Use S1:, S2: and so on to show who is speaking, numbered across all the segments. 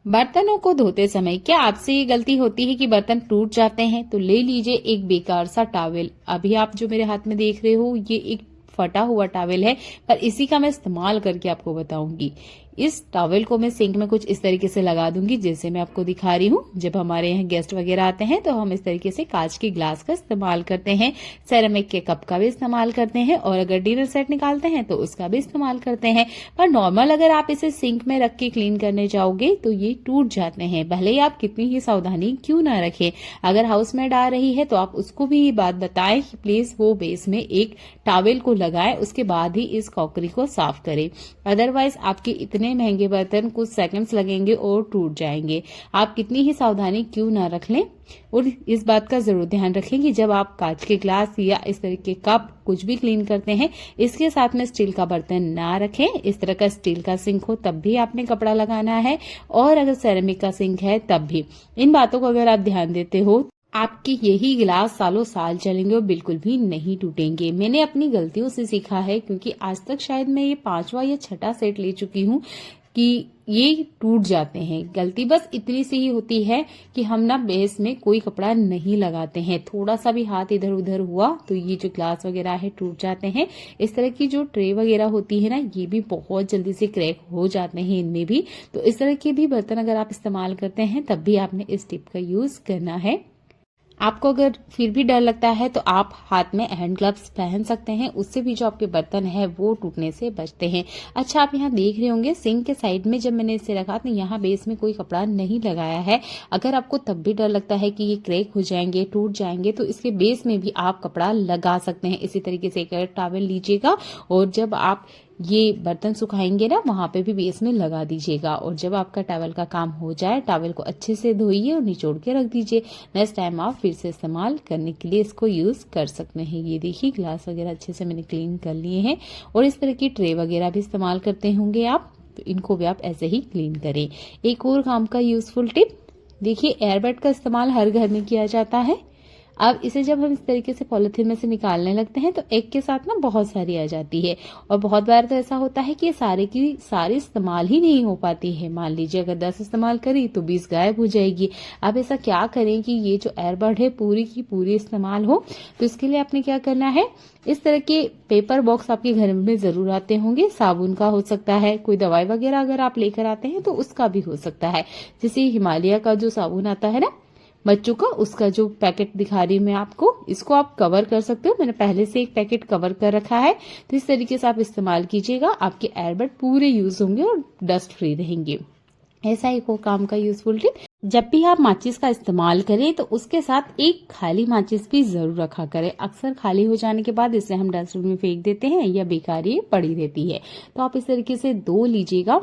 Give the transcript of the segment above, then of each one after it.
S1: बर्तनों को धोते समय क्या आपसे ये गलती होती है कि बर्तन टूट जाते हैं? तो ले लीजिए एक बेकार सा टॉवेल। अभी आप जो मेरे हाथ में देख रहे हो ये एक फटा हुआ टॉवेल है, पर इसी का मैं इस्तेमाल करके आपको बताऊंगी। इस टॉवेल को मैं सिंक में कुछ इस तरीके से लगा दूंगी जैसे मैं आपको दिखा रही हूँ। जब हमारे यहाँ गेस्ट वगैरह आते हैं तो हम इस तरीके से कांच के ग्लास का इस्तेमाल करते हैं, सेरेमिक के कप का भी इस्तेमाल करते हैं और अगर डिनर सेट निकालते हैं तो उसका भी इस्तेमाल करते हैं। पर नॉर्मल अगर आप इसे सिंक में रख के क्लीन करने जाओगे तो ये टूट जाते हैं, भले ही आप कितनी ही सावधानी क्यों ना रखें। अगर हाउसमेट आ रही है तो आप उसको भी ये बात बताएं कि प्लीज वो बेस में एक टॉवेल को लगाएं, उसके बाद ही इस क्रॉकरी को साफ करें। अदरवाइज आपके इतने महंगे बर्तन कुछ सेकंड्स लगेंगे और टूट जाएंगे। आप कितनी ही सावधानी क्यों ना रख लें। और इस बात का जरूर ध्यान रखें कि जब आप कांच के ग्लास या इस तरह के कप कुछ भी क्लीन करते हैं, इसके साथ में स्टील का बर्तन ना रखें। इस तरह का स्टील का सिंक हो तब भी आपने कपड़ा लगाना है, और अगर सेरेमिक का सिंक है तब भी। इन बातों को अगर आप ध्यान देते हो आपके यही गिलास सालों साल चलेंगे और बिल्कुल भी नहीं टूटेंगे। मैंने अपनी गलतियों से सीखा है, क्योंकि आज तक शायद मैं ये 5वां या 6ठा सेट ले चुकी हूँ कि ये टूट जाते हैं। गलती बस इतनी सी ही होती है कि हम ना बेस में कोई कपड़ा नहीं लगाते हैं, थोड़ा सा भी हाथ इधर उधर हुआ तो ये जो ग्लास वगैरह है टूट जाते हैं। इस तरह की जो ट्रे वगैरह होती है ना, ये भी बहुत जल्दी से क्रैक हो जाते हैं इनमें भी। तो इस तरह के भी बर्तन अगर आप इस्तेमाल करते हैं तब भी आपने इस टिप का यूज करना है। आपको अगर फिर भी डर लगता है तो आप हाथ में हैंड ग्लव्स पहन सकते हैं, उससे भी जो आपके बर्तन है वो टूटने से बचते हैं। अच्छा, आप यहाँ देख रहे होंगे सिंक के साइड में जब मैंने इसे रखा तो यहाँ बेस में कोई कपड़ा नहीं लगाया है। अगर आपको तब भी डर लगता है कि ये क्रैक हो जाएंगे, टूट जाएंगे, तो इसके बेस में भी आप कपड़ा लगा सकते हैं। इसी तरीके से एक टॉवेल लीजिएगा और जब आप ये बर्तन सुखाएंगे ना, वहां पे भी बेस में लगा दीजिएगा। और जब आपका टॉवेल का काम हो जाए, टॉवेल को अच्छे से धोइए और निचोड़ के रख दीजिए। नेक्स्ट टाइम आप फिर से इस्तेमाल करने के लिए इसको यूज कर सकते हैं। ये देखिए ग्लास वगैरह अच्छे से मैंने क्लीन कर लिए हैं। और इस तरह की ट्रे वगैरह भी इस्तेमाल करते होंगे आप, तो इनको भी आप ऐसे ही क्लीन करें। एक और काम का यूजफुल टिप देखिए, एयरबड का इस्तेमाल हर घर में किया जाता है। अब इसे जब हम इस तरीके से पॉलिथीन में से निकालने लगते हैं तो एक के साथ ना बहुत सारी आ जाती है, और बहुत बार तो ऐसा होता है कि ये सारे की सारी इस्तेमाल ही नहीं हो पाती है। मान लीजिए अगर 10 इस्तेमाल करी तो 20 गायब हो जाएगी। अब ऐसा क्या करें कि ये जो एयरबड है पूरी की पूरी इस्तेमाल हो, तो इसके लिए आपने क्या करना है, इस तरह के पेपर बॉक्स आपके घर में जरूर आते होंगे। साबुन का हो सकता है, कोई दवाई वगैरह अगर आप लेकर आते हैं तो उसका भी हो सकता है। जैसे हिमालय का जो साबुन आता है ना बच्चों का, उसका जो पैकेट दिखा रही हूँ मैं आपको, इसको आप कवर कर सकते हो। मैंने पहले से एक पैकेट कवर कर रखा है, तो इस तरीके से आप इस्तेमाल कीजिएगा। आपके एयरबड पूरे यूज होंगे और डस्ट फ्री रहेंगे। ऐसा एक और काम का यूजफुल टिप, जब भी आप माचिस का इस्तेमाल करें तो उसके साथ एक खाली माचिस भी जरूर रखा करें। अक्सर खाली हो जाने के बाद इसे हम डस्टबिन में फेंक देते हैं या बेकार ये पड़ी रहती है। तो आप इस तरीके से 2 लीजिएगा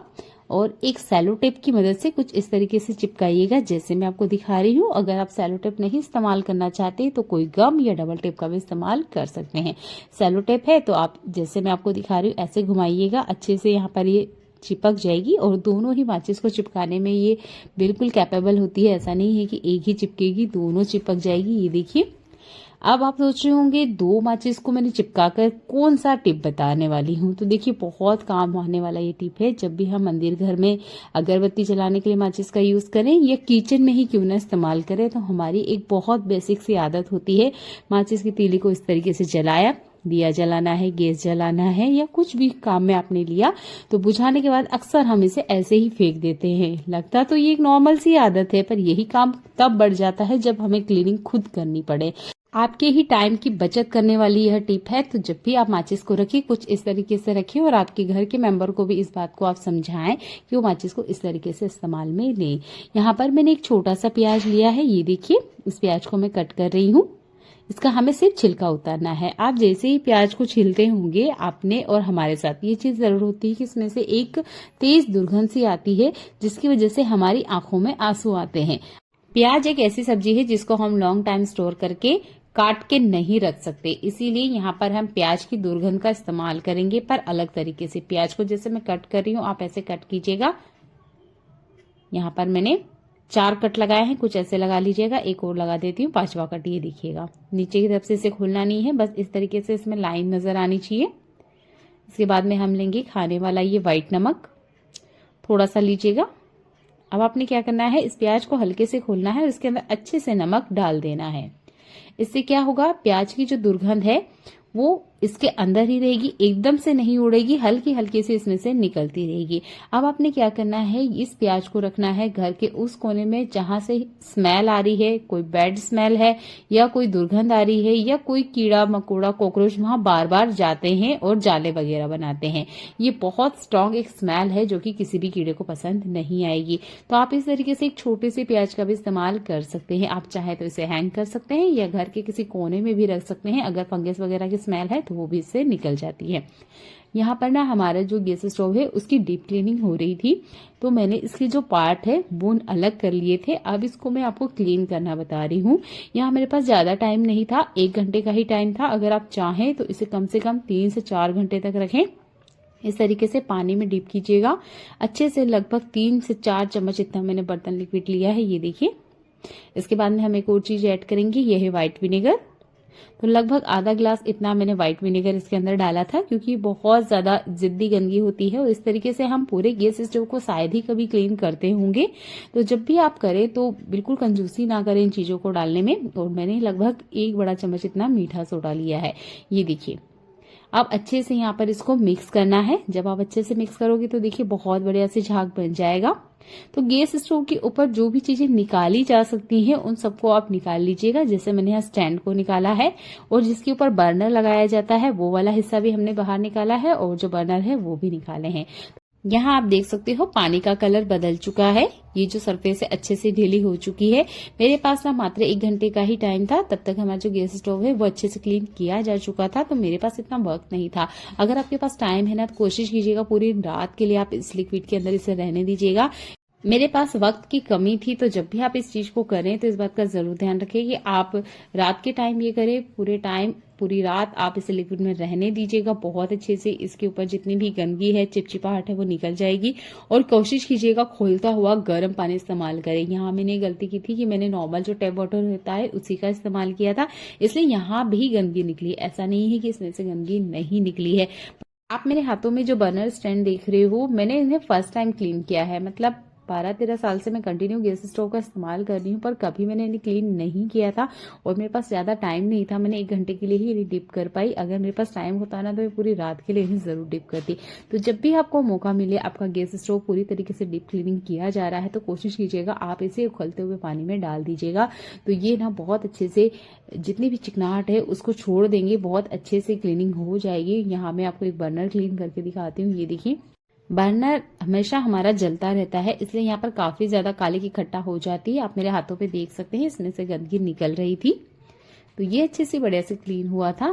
S1: और एक सेलो टेप की मदद से कुछ इस तरीके से चिपकाइएगा जैसे मैं आपको दिखा रही हूँ। अगर आप सेलो टेप नहीं इस्तेमाल करना चाहते तो कोई गम या डबल टेप का भी इस्तेमाल कर सकते हैं। सेलो टेप है तो आप जैसे मैं आपको दिखा रही हूँ ऐसे घुमाइएगा, अच्छे से यहाँ पर ये चिपक जाएगी। और दोनों ही माचिस को चिपकाने में ये बिल्कुल कैपेबल होती है, ऐसा नहीं है कि एक ही चिपकेगी, दोनों चिपक जाएगी। ये देखिए। अब आप सोच रहे होंगे 2 माचिस को मैंने चिपकाकर कौन सा टिप बताने वाली हूँ, तो देखिए बहुत काम आने वाला ये टिप है। जब भी हम मंदिर घर में अगरबत्ती जलाने के लिए माचिस का यूज करें या किचन में ही क्यों ना इस्तेमाल करें, तो हमारी एक बहुत बेसिक सी आदत होती है, माचिस की तीली को इस तरीके से जलाया, दिया जलाना है, गैस जलाना है या कुछ भी काम में आपने लिया, तो बुझाने के बाद अक्सर हम इसे ऐसे ही फेंक देते हैं। लगता तो ये एक नॉर्मल सी आदत है, पर यही काम तब बढ़ जाता है जब हमें क्लीनिंग खुद करनी पड़े। आपके ही टाइम की बचत करने वाली यह टिप है। तो जब भी आप माचिस को रखिए कुछ इस तरीके से रखिए, और आपके घर के मेंबर को भी इस बात को आप समझाएं कि वो माचिस को इस तरीके से इस्तेमाल में लें। यहाँ पर मैंने एक छोटा सा प्याज लिया है, ये देखिए, इस प्याज को मैं कट कर रही हूँ। इसका हमें सिर्फ छिलका उतारना है। आप जैसे ही प्याज को छीलते होंगे, आपने और हमारे साथ ये चीज जरूर होती है कि इसमें से एक तेज दुर्गंध सी आती है, जिसकी वजह से हमारी आंखों में आंसू आते हैं। प्याज एक ऐसी सब्जी है जिसको हम लॉन्ग टाइम स्टोर करके काट के नहीं रख सकते, इसीलिए यहाँ पर हम प्याज की दुर्गंध का इस्तेमाल करेंगे, पर अलग तरीके से। प्याज को जैसे मैं कट कर रही हूँ आप ऐसे कट कीजिएगा। यहाँ पर मैंने 4 कट लगाए हैं, कुछ ऐसे लगा लीजिएगा। एक और लगा देती हूँ, 5वां कट ये देखिएगा। नीचे की तरफ से इसे खोलना नहीं है, बस इस तरीके से इसमें लाइन नजर आनी चाहिए। इसके बाद में हम लेंगे खाने वाला ये व्हाइट नमक, थोड़ा सा लीजिएगा। अब आपने क्या करना है, इस प्याज को हल्के से खोलना है और इसके अंदर अच्छे से नमक डाल देना है। इससे क्या होगा, प्याज की जो दुर्गंध है वो इसके अंदर ही रहेगी, एकदम से नहीं उड़ेगी, हल्की हल्की से इसमें से निकलती रहेगी। अब आपने क्या करना है, इस प्याज को रखना है घर के उस कोने में जहां से स्मेल आ रही है, कोई बैड स्मेल है या कोई दुर्गंध आ रही है या कोई कीड़ा मकोड़ा कॉकरोच वहां बार बार जाते हैं और जाले वगैरह बनाते हैं। ये बहुत स्ट्रांग एक स्मेल है जो कि किसी भी कीड़े को पसंद नहीं आएगी। तो आप इस तरीके से एक छोटे से प्याज का भी इस्तेमाल कर सकते हैं। आप चाहे तो इसे हैंग कर सकते हैं या घर के किसी कोने में भी रख सकते हैं। अगर फंगस वगैरह की स्मेल है तो वो भी इससे निकल जाती है। यहाँ पर ना हमारा जो गैस स्टोव है उसकी डीप क्लीनिंग हो रही थी, तो मैंने इसके जो पार्ट है वो अलग कर लिए थे। अब इसको मैं आपको क्लीन करना बता रही हूँ। यहाँ मेरे पास ज्यादा टाइम नहीं था, 1 घंटे का ही टाइम था। अगर आप चाहें तो इसे कम से कम 3 से 4 घंटे तक रखें। इस तरीके से पानी में डीप कीजिएगा अच्छे से, लगभग 3 से 4 चम्मच इतना मैंने बर्तन लिक्विड लिया है, ये देखिए। इसके बाद में हम एक और चीज ऐड करेंगे, ये है व्हाइट विनेगर। तो लगभग आधा ग्लास इतना मैंने व्हाइट विनेगर इसके अंदर डाला था, क्योंकि बहुत ज्यादा जिद्दी गंदगी होती है और इस तरीके से हम पूरे गैस स्टोव को शायद ही कभी क्लीन करते होंगे। तो जब भी आप करें तो बिल्कुल कंजूसी ना करें इन चीजों को डालने में। और मैंने लगभग 1 बड़ा चम्मच इतना मीठा सोडा लिया है, ये देखिए। अब अच्छे से यहाँ पर इसको मिक्स करना है। जब आप अच्छे से मिक्स करोगे तो देखिए बहुत बढ़िया से झाग बन जाएगा। तो गैस स्टोव के ऊपर जो भी चीजें निकाली जा सकती हैं उन सबको आप निकाल लीजिएगा। जैसे मैंने यहाँ स्टैंड को निकाला है और जिसके ऊपर बर्नर लगाया जाता है वो वाला हिस्सा भी हमने बाहर निकाला है और जो बर्नर है वो भी निकाले हैं। यहाँ आप देख सकते हो पानी का कलर बदल चुका है, ये जो सरफेस है अच्छे से ढीली हो चुकी है। मेरे पास ना मात्र 1 घंटे का ही टाइम था, तब तक हमारा जो गैस स्टोव है वो अच्छे से क्लीन किया जा चुका था। तो मेरे पास इतना वक्त नहीं था। अगर आपके पास टाइम है ना तो कोशिश कीजिएगा पूरी रात के लिए आप इस लिक्विड के अंदर इसे रहने दीजिएगा। मेरे पास वक्त की कमी थी, तो जब भी आप इस चीज को करें तो इस बात का जरूर ध्यान रखें कि आप रात के टाइम ये करें। पूरी रात आप इसे लिक्विड में रहने दीजिएगा। बहुत अच्छे से इसके ऊपर जितनी भी गंदगी है, चिपचिपाहट है, वो निकल जाएगी। और कोशिश कीजिएगा खोलता हुआ गर्म पानी इस्तेमाल करें। यहाँ मैंने गलती की थी कि मैंने नॉर्मल जो टैप वाटर होता है उसी का इस्तेमाल किया था, इसलिए यहाँ भी गंदगी निकली। ऐसा नहीं है कि इसमें से गंदगी नहीं निकली है। आप मेरे हाथों में जो बर्नर स्टैंड देख रहे हो, मैंने इन्हें फर्स्ट टाइम क्लीन किया है। मतलब 12-13 साल से मैं कंटिन्यू गैस स्टोव का इस्तेमाल कर रही हूँ, पर कभी मैंने इन्हें क्लीन नहीं किया था और मेरे पास ज्यादा टाइम नहीं था। मैंने 1 घंटे के लिए ही इन्हें डिप कर पाई। अगर मेरे पास टाइम होता ना तो मैं पूरी रात के लिए इन्हें जरूर डिप करती। तो जब भी आपको मौका मिले, आपका गैस स्टोव पूरी तरीके से डिप क्लीनिंग किया जा रहा है, तो कोशिश कीजिएगा आप इसे उखलते हुए पानी में डाल दीजिएगा। तो ये ना बहुत अच्छे से जितनी भी चिकनाहट है उसको छोड़ देंगे, बहुत अच्छे से क्लीनिंग हो जाएगी। यहाँ मैं आपको एक बर्नर क्लीन करके दिखाती हूँ, ये देखिए। बर्नर हमेशा हमारा जलता रहता है, इसलिए यहाँ पर काफी ज्यादा काले की इकट्ठा हो जाती है। आप मेरे हाथों पे देख सकते हैं, इसमें से गंदगी निकल रही थी। तो ये अच्छे से बढ़िया से क्लीन हुआ था।